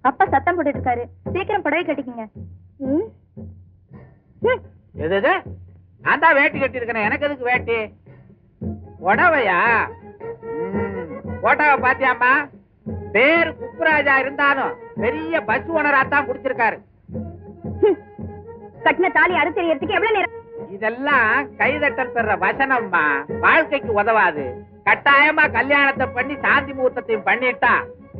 அப்பா சத்தம் போட்டுட்டு இருக்காரு. சீக்கிரம் புடவை கட்டிக்கங்க. எது? நான் தான் வேட்டி கட்டி இருக்கேன். எனக்கு எதுக்கு வேட்டி? புடவையா? போட்டோவை பாத்தியாமா? பேர் குப்புராஜா இருந்தாலும் பெரிய பஸ் ஓனரா தான் குடிச்சிருக்காரு. கட்டின தாலி அடுத்தறியறதுக்கு எவ்வளவு நேரம்? இதெல்லாம் கைதட்டல் பெற வசனம்மா, வாழ்க்கைக்கு உதவாது. கட்டாயமா கல்யாணத்தை பண்ணி சாந்தி முகூர்த்தத்தையும் பண்ணிட்டா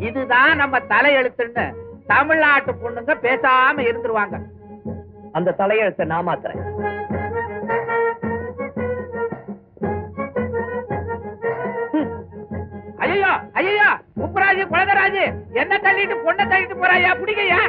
இதுதான் நம்ம தலையெழுத்துன்னு தமிழ்நாட்டு பொண்ணுங்க பேசாம இருந்துருவாங்க. அந்த தலையெழுத்தை நான் மாத்துறேன். ஐயோ ஐயோ, குப்புராஜு குலதராஜு என்ன தள்ளிட்டு பொண்ணை தள்ளிட்டு போறாயா? பிடிக்கையா?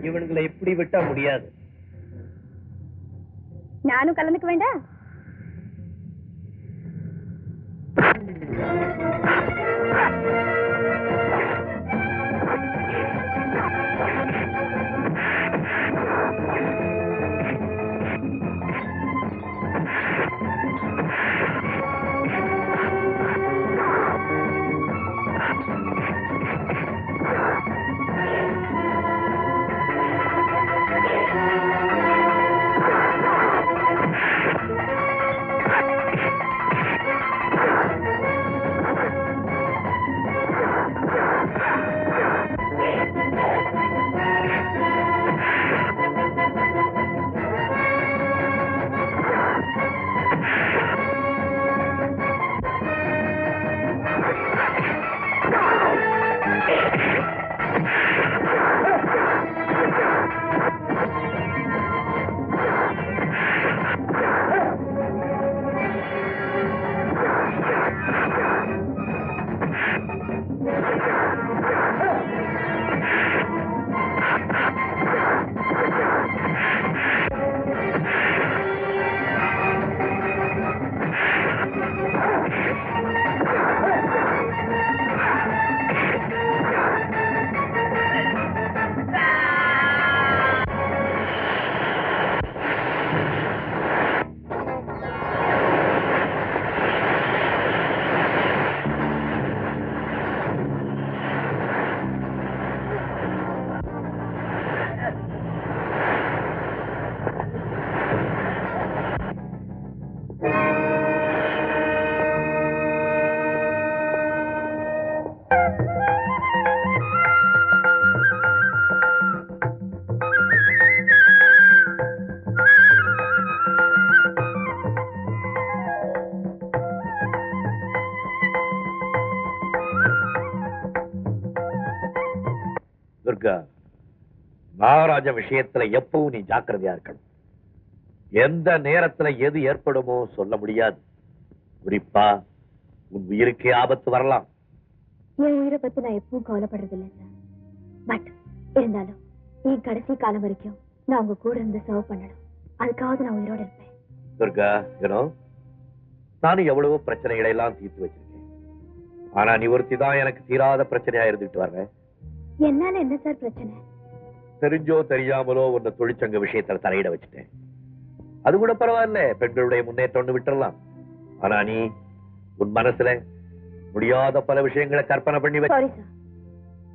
இவனுங்களை இப்படி விட்டா முடியாது. நானும் கலந்துக்க வேண்டாம். துர்கா, மகாராஜ விஷயத்துல எப்பவும் நீ ஜாக்கிரதையா இருக்கணும். எந்த நேரத்துல எது ஏற்படுமோ சொல்ல முடியாது. குறிப்பா உன் உயிருக்கே ஆபத்து வரலாம். என் உயிரை பத்தி நான் எப்பவும் கவலைப்படுறது இல்லை சார். பட் இருந்தாலும் என் கடைசி காலம் வரைக்கும் நான் உங்க கூட இருந்து சர்வ் பண்ணணும். அதுக்காவது நான் உயிரோட இருப்பேன். துர்கா, நானும் எவ்வளவோ பிரச்சனைகளை எல்லாம் தீர்த்து வச்சிருக்கேன். ஆனா நீ ஒருத்தி தான் எனக்கு தீராத பிரச்சனையா இருந்துட்டு வர்ற. என்னால என்ன சார் பிரச்சனை? தெரிஞ்சோ தெரியாமலோ உன்னை தொழிற்சங்க விஷயத்துல தலையிட வச்சுட்டேன். அது கூட பரவாயில்ல, பெண்களுடைய முன்னேற்றம் விட்டுறலாம். ஆனா நீ உன் மனசுல முடியாத பல விஷயங்களை கற்பனை பண்ணி சாரி சார்,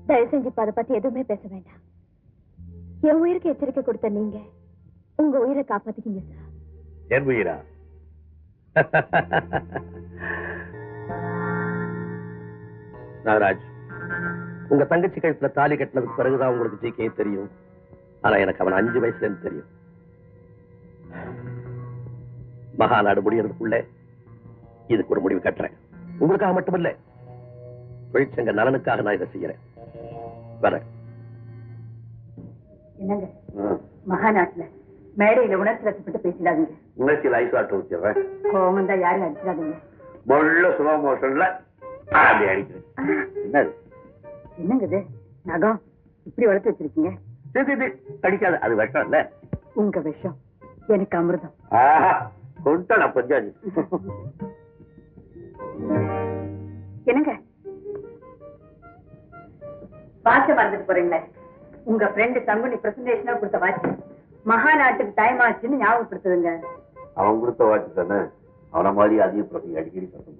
தயவு செஞ்சு அதை பத்தி எதுவுமே பேச வேண்டாம். என் உயிருக்கு எச்சரிக்கை கொடுத்த நீங்க உங்க உயிரை காப்பாத்திக்கிங்க சார். என் உயிரா? நாகராஜ், உங்க தங்கச்சி கழுத்துல தாலி கட்டினதுக்கு பிறகுதான் உங்களுக்கு ஜிகே தெரியும். ஆனா எனக்கு அவன் 5 வயசுல இருந்து தெரியும். மகாநாடு முடியறதுக்குள்ள இதுக்கு ஒரு முடிவு கட்டுறேன். உங்களுக்காக மட்டுமில்ல, தொழிற்சங்க நலனுக்காக நான் இதை செய்யறேன். வரேன். என்னங்க மகாநாட்டுல மேடையில உணர்ச்சி வசப்பட்டு பேசிடாதீங்க. உணர்ச்சியில் ஐஸ் வாட்டர் ஊத்திடுறேன். கோவம் தான் யாரும் அடிச்சிடாதீங்க. முள்ள ஸ்லோ மோஷன்ல அடிக்கிறேன். என்னது? என்னங்க இது நகம் இப்படி வளர்த்து வச்சிருக்கீங்க? அடிக்காது, அது விஷம் இல்ல. உங்க விஷம் எனக்கு அமிர்தம். கொண்டா பஞ்சாதி. என்னங்க வாட்ச மறந்துட்டு போறீங்களே? உங்க ஃப்ரெண்டு சங்குனி பிரசன்டேஷனா கொடுத்த வாட்ச் மகாநாட்டுக்கு டைம் ஆச்சுன்னு ஞாபகப்படுத்துதுங்க. அவன் கொடுத்த வாட்சி தானே, அவன மாதிரி அதிக பிரசங்க அடிக்கடி சத்தம்.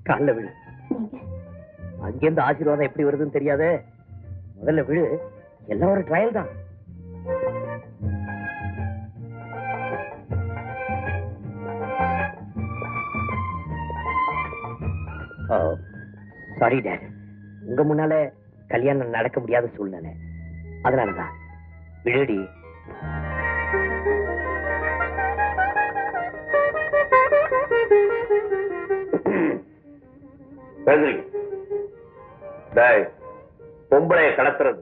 கால விழு. அங்கிருந்து ஆசீர்வாதம் எப்படி வருதுன்னு தெரியாத, முதல்ல விழு. எல்லாம் ஒரு ட்ரையல் தான். சாரி டேட், உங்க முன்னால கல்யாணம் நடக்க முடியாத சூழ்நிலை, அதனாலதான். விழுடி. பொம்பளைய கடத்துறது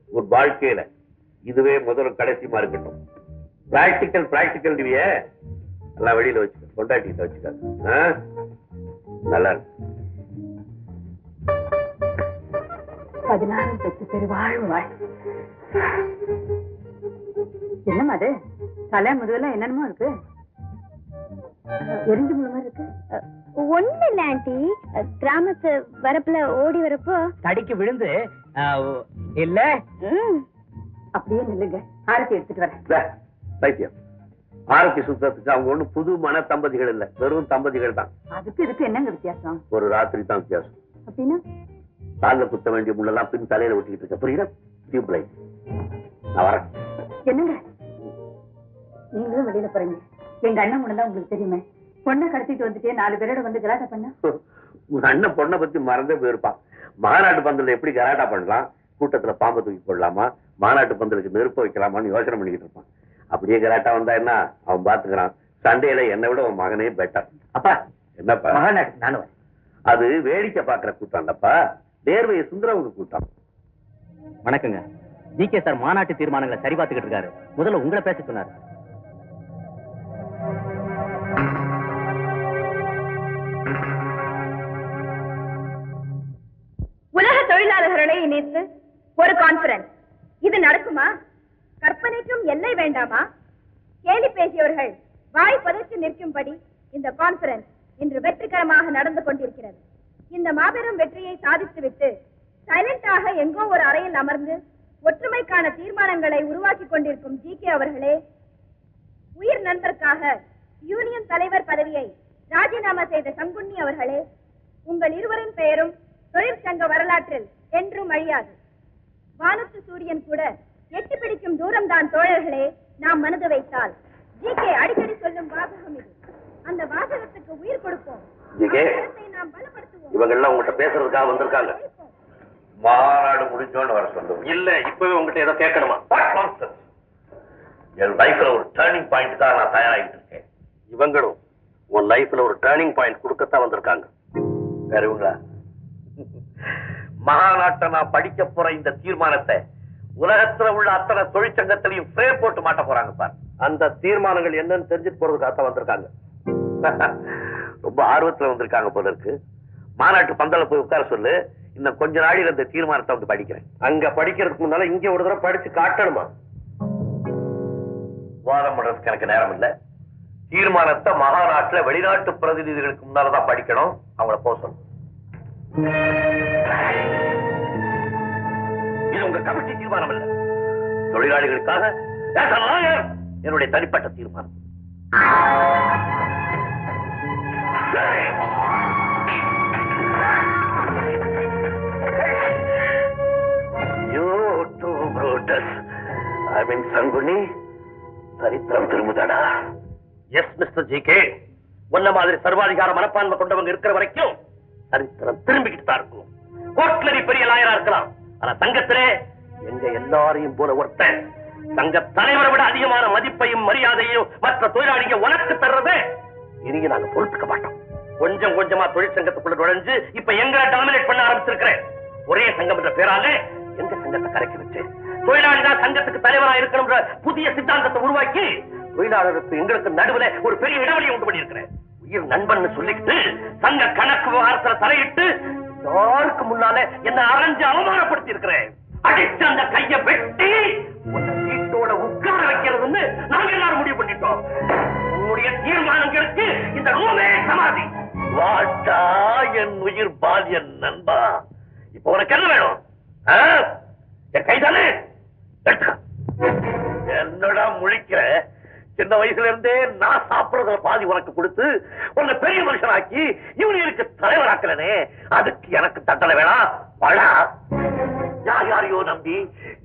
ஒரு வாழ்க்கையில இதுவே முதல் கடைசியமா இருக்கட்டும். பிராக்டிக்கல் பிராக்டிக்கல் எல்லாம் வெளியில வச்சுக்க, கொண்டாட்டிட்ட வச்சுக்க. நல்லா இருக்கு. 16 பெற்று பெருவாழ்வு வாழ். என்னம்மா அது தலை முதுகெல்லாம் என்னென்னமோ இருக்கு? எரிஞ்சு முழு மாதிரி இருக்கு. ஒண்ணு இல்ல ஆண்டி, கிராமத்து வரப்புல ஓடி வரப்போ தடிக்கு விழுந்து இல்ல. அப்படியே நில்லுங்க, ஆரத்தி எடுத்துட்டு வரேன். பைத்தியம், ஆரத்தி சுத்தத்துக்கு அவங்க ஒண்ணு புது மன தம்பதிகள் இல்ல, வெறும் தம்பதிகள் தான். அதுக்கு இதுக்கு என்னங்க வித்தியாசம்? ஒரு ராத்திரி தான் வித்தியாசம். அப்படின்னா தாங்க குத்த வேண்டிய முள்ளெல்லாம் பின் தலையில ஒட்டிக்கிட்டு இருக்க, புரியுதா? Tube light. நான் வரேன். என்னங்க நீங்களும் வெளியில போறீங்க? எங்க அண்ணன் முன்னதான் உங்களுக்கு தெரியுமே, பொண்ணை கடத்திட்டு வந்துட்டே 4 பேரோட வந்து கலாட்டா பண்ண. உங்க அண்ணன் பொண்ணை பத்தி மறந்தே போயிருப்பான். மாநாட்டு பந்தல எப்படி கலாட்டா பண்ணலாம், கூட்டத்துல பாம்பு தூக்கி போடலாமா, மாநாட்டு பந்தலுக்கு நெருப்பு வைக்கலாமான்னு யோசனை பண்ணிக்கிட்டு இருப்பான். அப்படியே கலாட்டா வந்தா என்ன, அவன் பாத்துக்கிறான். சண்டையில என்னை விட உன் மகனே பெட்டர். அப்பா என்னப்பா மாநாட்டுக்கு நானும் அது வேடிக்கை பாக்குற கூட்டம் இல்லப்பா, தேர்வையை சுந்தரவங்க கூட்டம். வணக்கங்க. ஜிகே சார் மாநாட்டு தீர்மானங்களை சரி பார்த்துக்கிட்டு இருக்காரு. முதல்ல உங்களை பேச சொன்னாரு. உலக தொழிலாளர்களை இணைத்து ஒரு கான்பரன்ஸ், இது நடக்குமா? கற்பனைக்கும் எல்லை வேண்டாமா? கேலி பேசியவர்கள் வாய் பதச்சு நிற்கும்படி இந்த கான்பரன்ஸ் இன்று வெற்றிகரமாக நடந்து கொண்டிருக்கிறது. இந்த மாபெரும் வெற்றியை சாதித்துவிட்டு சைலண்டாக எங்கோ ஒரு அறையில் அமர்ந்து ஒற்றுமைக்கான தீர்மானங்களை உருவாக்கி கொண்டிருக்கும் ஜிகே அவர்களே, உயிர் நண்பருக்காக யூனியன் தலைவர் பதவியை ராஜினாமா செய்த சங்குன்னி அவர்களே, உங்கள் இருவரின் பெயரும் தொழிற்சங்க வரலாற்றில் என்றும் அழியாது. வானத்து சூரியன் கூட எட்டி பிடிக்கும் தூரம் தான் தோழர்களே, நாம் மனது வைத்தால். ஜிகே அடிக்கடி சொல்லும் வாசகம் இது. அந்த வாசகத்துக்கு உயிர் கொடுப்போம். நாம் பலப்படுத்துவோம். இவங்க எல்லாம் உங்ககிட்ட பேசுறதுக்காக வந்திருக்காங்க. மாநாடு முடிஞ்சோன்னு வர சொல்லுவோம். இல்ல இப்பவே உங்ககிட்ட ஏதோ கேட்கணுமா? என் லைஃப்ல ஒரு டர்னிங் பாயிண்ட் தான் நான் தயாராகிட்டு இருக்கேன். இவங்களும் உன் லைஃப்ல ஒரு டர்னிங் பாயிண்ட் கொடுக்கத்தான் வந்திருக்காங்க. வேற இவங்களா? மகாநாட்டை நான் படிக்க போற இந்த தீர்மானத்தை உலகத்துல உள்ள அத்தனை தொழிற்சங்கத்திலையும் ஃப்ரேம் போட்டு மாட்ட போறாங்க பார். அந்த தீர்மானங்கள் என்னன்னு தெரிஞ்சுட்டு போறதுக்காகத்தான் வந்திருக்காங்க. ரொம்ப ஆர்வத்துல வந்திருக்காங்க போல இருக்கு. மாநாட்டு பந்தல போய் உட்கார சொல்லு. இன்னும் கொஞ்ச நாளில் அந்த தீர்மானத்தை வந்து படிக்கிறேன். அங்க படிக்கிறதுக்கு முன்னால இங்க ஒரு தடவை படிச்சு காட்டணுமா? வாதம் பண்றதுக்கு எனக்கு நேரம் இல்ல. தீர்மானத்தை மகாநாட்டுல வெளிநாட்டு பிரதிநிதிகளுக்கு முன்னாலதான் படிக்கணும். அவங்கள போக சொல்லணும். இது உங்க கமிட்டி தீர்மானம் இல்ல, தொழிலாளிகளுக்காக என்னுடைய தனிப்பட்ட தீர்மானம். You too, Brutus. எஸ் ஐ மீன் சங்குனி சரித்திரம் திரும்புதாடா. எஸ் மிஸ்டர் ஜிகே, உன்ன மாதிரி சர்வாதிகார மனப்பான்மை கொண்டவங்க இருக்கிற வரைக்கும் சரித்திரம் திரும்பிக்கிட்டு தான் இருக்கும். கோர்ட்ல நீ பெரிய லாயரா இருக்கலாம், ஆனா சங்கத்திலே எங்க எல்லாரையும் போல ஒருத்தன் சங்க தலைவரை விட அதிகமான மதிப்பையும் மரியாதையும் மற்ற தொழிலாளிங்க உனக்கு தர்றதை இனிய நாங்க பொறுத்துக்க மாட்டோம். கொஞ்சம் கொஞ்சமா தொழிற்சங்கத்துக்குள்ள நுழைஞ்சு இப்ப எங்களை டாமினேட் பண்ண ஆரம்பிச்சிருக்கிறேன். ஒரே சங்கம் என்ற பேரால எங்க சங்கத்தை கரைக்கி வச்சு தொழிலாளி தான் சங்கத்துக்கு தலைவரா இருக்கணும்ன்ற புதிய சித்தாந்தத்தை உருவாக்கி தொழிலாளருக்கு எங்களுக்கு நடுவுல ஒரு பெரிய இடைவெளியை உண்டு பண்ணியிருக்கிறேன். உயிர் நண்பன் சொல்லிக்கிட்டு சங்க கணக்கு விவகாரத்துல தலையிட்டு யாருக்கு முன்னால என்ன அரைஞ்சு அவமானப்படுத்தி இருக்கிறேன். அடிச்சு அந்த கைய வெட்டி வீட்டோட உட்கார வைக்கிறதுன்னு நாங்க எல்லாரும் முடிவு பண்ணிட்டோம். உன்னுடைய தீர்மானங்களுக்கு இந்த ரூமே சமாதி. வாட்டா என் உயிர் பாலியன் நண்பா, இப்ப உனக்கு என்ன வேணும்? என் கைதானே என்னடா முழிக்கிற? சின்ன வயசுல இருந்தே நான் சாப்பிடுறதுல பாதி உனக்கு கொடுத்து உன்னை பெரிய மனுஷனாக்கி யூனியனுக்கு தலைவராக்கலனே, அதுக்கு எனக்கு தண்டனை வேணாம். வாடா. யார் யாரையோ நம்பி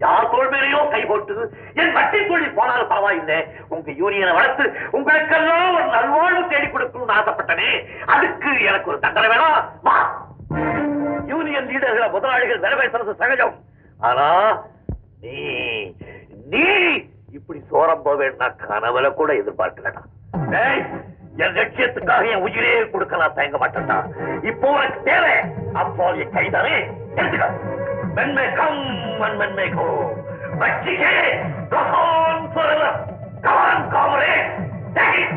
யார் தோள் மேலேயோ கை போட்டு என் வட்டி தொழில் போனாலும் பரவாயில்லை, உங்க யூனியனை வளர்த்து உங்களுக்கெல்லாம் ஒரு நல்வாழ்வு தேடி கொடுக்கணும்னு ஆசைப்பட்டனே, அதுக்கு எனக்கு ஒரு தண்டனை வேணாம். வா. யூனியன் லீடர்களை முதலாளிகள் நிறைவேற்றுறது சகஜம், ஆனா நீ நீ இப்படி சோரம் போவேன்னா கனவுல கூட எதிர்பார்க்கலடா. என் லட்சியத்துக்காக என் உயிரே கொடுக்கலாம் தயங்க மாட்டேன்டா. இப்போ உனக்கு தேவை அப்போ என் கைதானே எடுத்துக்க. Men may come and men may go, but she goes on forever. Come on, comrade, take it.